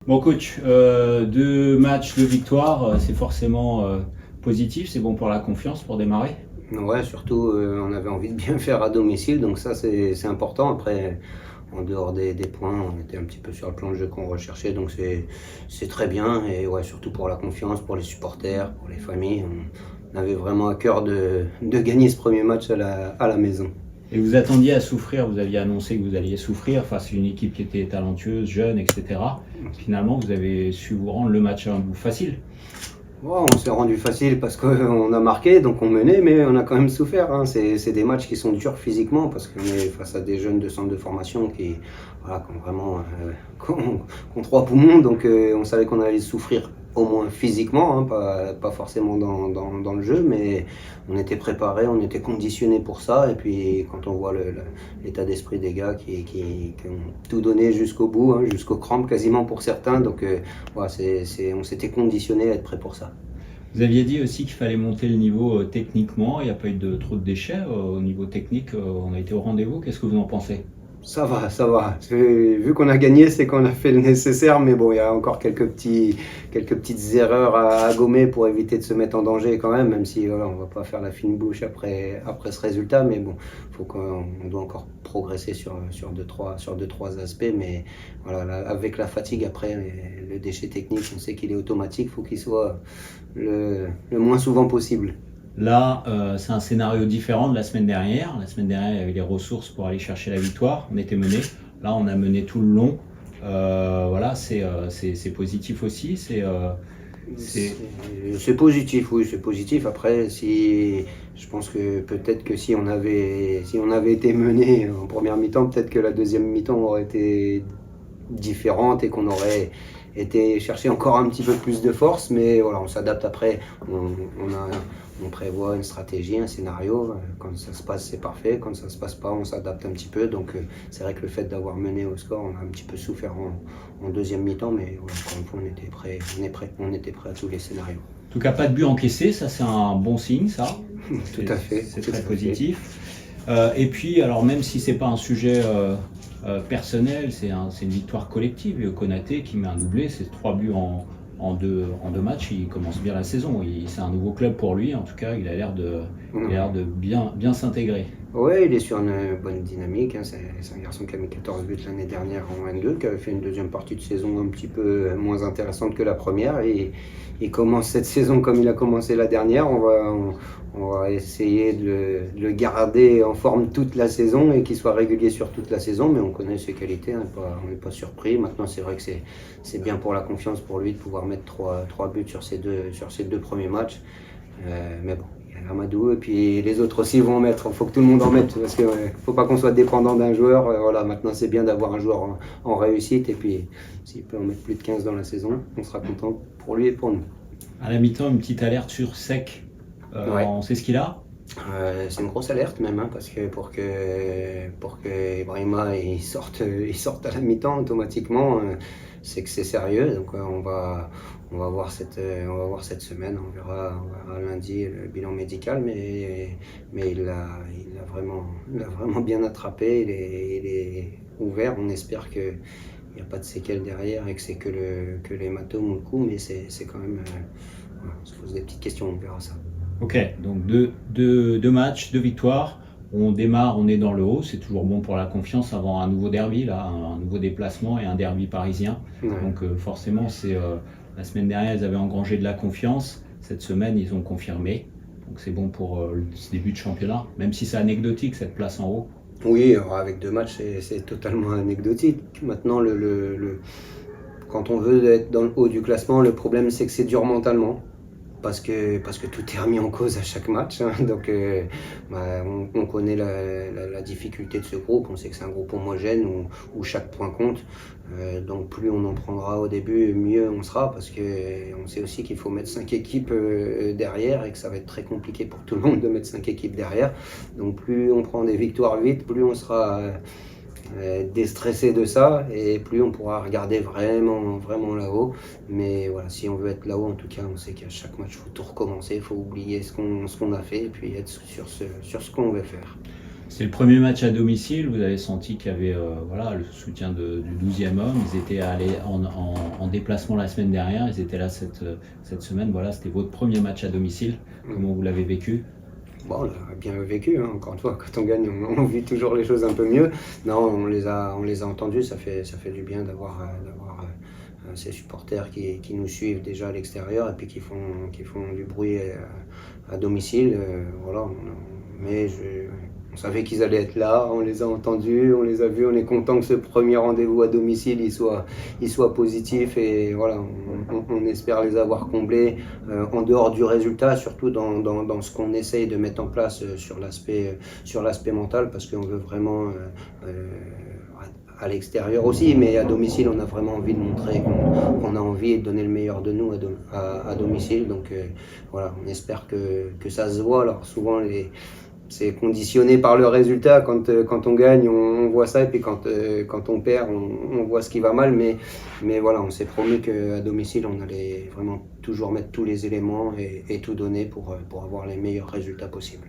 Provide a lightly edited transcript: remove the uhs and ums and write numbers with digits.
Bon coach, 2 matchs, 2 victoires, c'est forcément positif, c'est bon pour la confiance pour démarrer. Ouais, surtout, on avait envie de bien faire à domicile, donc ça c'est important. Après, en dehors des points, on était un petit peu sur le plan de jeu qu'on recherchait, donc c'est très bien. Et ouais, surtout pour la confiance, pour les supporters, pour les familles, on avait vraiment à cœur de gagner ce premier match à la maison. Et vous attendiez à souffrir, vous aviez annoncé que vous alliez souffrir face à une équipe qui était talentueuse, jeune, etc. Finalement, vous avez su vous rendre le match un bout facile. Ouais, on s'est rendu facile parce qu'on a marqué, donc on menait, mais on a quand même souffert, hein. C'est des matchs qui sont durs physiquement parce qu'on est face à des jeunes de centre de formation voilà, qui ont vraiment qui ont trois poumons, donc on savait qu'on allait souffrir au moins physiquement, hein, pas forcément dans le jeu, mais on était préparés, on était conditionnés pour ça. Et puis quand on voit l'état d'esprit des gars qui ont tout donné jusqu'au bout, hein, jusqu'aux crampes quasiment pour certains, donc voilà, on s'était conditionnés à être prêts pour ça. Vous aviez dit aussi qu'il fallait monter le niveau techniquement, il n'y a pas eu trop de déchets au niveau technique, on a été au rendez-vous, qu'est-ce que vous en pensez? Ça va, ça va. Vu qu'on a gagné, c'est qu'on a fait le nécessaire, mais bon, il y a encore quelques petites erreurs à gommer pour éviter de se mettre en danger quand même si voilà, on ne va pas faire la fine bouche après ce résultat, mais bon, on doit encore progresser sur deux, trois aspects, mais voilà, avec la fatigue après, le déchet technique, on sait qu'il est automatique, il faut qu'il soit le moins souvent possible. Là, c'est un scénario différent de la semaine dernière. La semaine dernière, il y avait les ressources pour aller chercher la victoire. On était mené. Là, on a mené tout le long. Voilà, c'est positif aussi. C'est positif, oui, c'est positif. Après, je pense que peut-être que si on avait été mené en première mi-temps, peut-être que la deuxième mi-temps aurait été différente et qu'on aurait été chercher encore un petit peu plus de force. Mais voilà, on s'adapte après. On prévoit une stratégie, un scénario. Quand ça se passe, c'est parfait. Quand ça ne se passe pas, on s'adapte un petit peu. Donc c'est vrai que le fait d'avoir mené au score, on a un petit peu souffert en deuxième mi-temps. Mais voilà, encore une fois, on était prêt à tous les scénarios. En tout cas, pas de but encaissé, ça c'est un bon signe, ça. Tout à fait. C'est très positif. Et puis, alors même si c'est pas un sujet personnel, c'est une victoire collective. Et Konaté qui met un doublé, c'est 3 buts en deux matchs, il commence bien la saison. C'est un nouveau club pour lui, en tout cas, il a l'air de bien s'intégrer. Oui, il est sur une bonne dynamique, hein. C'est un garçon qui a mis 14 buts l'année dernière en N2, qui avait fait une deuxième partie de saison un petit peu moins intéressante que la première. Et il commence cette saison comme il a commencé la dernière. On va essayer de le garder en forme toute la saison et qu'il soit régulier sur toute la saison. Mais on connaît ses qualités, hein, on n'est pas surpris. Maintenant, c'est vrai que c'est bien pour la confiance pour lui de pouvoir mettre 3 buts sur ses deux premiers matchs. Mais bon. Amadou, et puis les autres aussi vont en mettre. Il faut que tout le monde en mette parce qu'il ne faut pas qu'on soit dépendant d'un joueur. Voilà, maintenant c'est bien d'avoir un joueur en réussite, et puis s'il peut en mettre plus de 15 dans la saison, on sera content pour lui et pour nous. À la mi-temps, une petite alerte sur Sec. Ouais. On sait ce qu'il a. C'est une grosse alerte même, hein, parce que pour que Ibrahima il sorte à la mi-temps automatiquement, c'est que c'est sérieux. Donc on va voir cette semaine, on verra lundi le bilan médical, mais il l'a vraiment bien attrapé, il est ouvert. On espère qu'il n'y a pas de séquelles derrière et que c'est que l'hématome ou le coup, mais c'est quand même, on se pose des petites questions, on verra ça. Ok, donc deux matchs, 2 victoires. On démarre, on est dans le haut. C'est toujours bon pour la confiance avant un nouveau derby, là, un nouveau déplacement et un derby parisien. Ouais. Donc forcément, la semaine dernière, ils avaient engrangé de la confiance. Cette semaine, ils ont confirmé. Donc c'est bon pour ce début de championnat, même si c'est anecdotique cette place en haut. Oui, alors avec 2 matchs, c'est totalement anecdotique. Maintenant, quand on veut être dans le haut du classement, le problème c'est que c'est dur mentalement. Parce que tout est remis en cause à chaque match, hein. Donc on connaît la difficulté de ce groupe, on sait que c'est un groupe homogène où chaque point compte. Donc plus on en prendra au début, mieux on sera, parce qu'on sait aussi qu'il faut mettre 5 équipes derrière et que ça va être très compliqué pour tout le monde de mettre 5 équipes derrière. Donc plus on prend des victoires vite, plus on sera déstressé de ça, et plus on pourra regarder vraiment là-haut. Mais voilà, si on veut être là-haut, en tout cas, on sait qu'à chaque match, il faut tout recommencer, il faut oublier ce qu'on a fait et puis être sur ce qu'on veut faire. C'est le premier match à domicile, vous avez senti qu'il y avait voilà, le soutien du 12e homme, ils étaient allés en déplacement la semaine dernière, ils étaient là cette semaine, voilà, c'était votre premier match à domicile, comment vous l'avez vécu? Bon, on l'a bien vécu, hein. Encore une fois, quand on gagne, on vit toujours les choses un peu mieux. Non, on les a entendus, ça fait du bien d'avoir ces supporters qui nous suivent déjà à l'extérieur et puis qui font du bruit à domicile. Voilà, mais on savait qu'ils allaient être là, on les a entendus, on les a vus, on est content que ce premier rendez-vous à domicile il soit positif et voilà, on espère les avoir comblés en dehors du résultat, surtout dans ce qu'on essaye de mettre en place sur l'aspect mental, parce qu'on veut vraiment à l'extérieur aussi, mais à domicile, on a vraiment envie de montrer qu'on a envie de donner le meilleur de nous à domicile. Donc voilà, on espère que ça se voit. Alors souvent, c'est conditionné par le résultat. Quand on gagne, on voit ça, et puis quand on perd, on voit ce qui va mal. Mais voilà, on s'est promis qu'à domicile, on allait vraiment toujours mettre tous les éléments et tout donner pour avoir les meilleurs résultats possibles.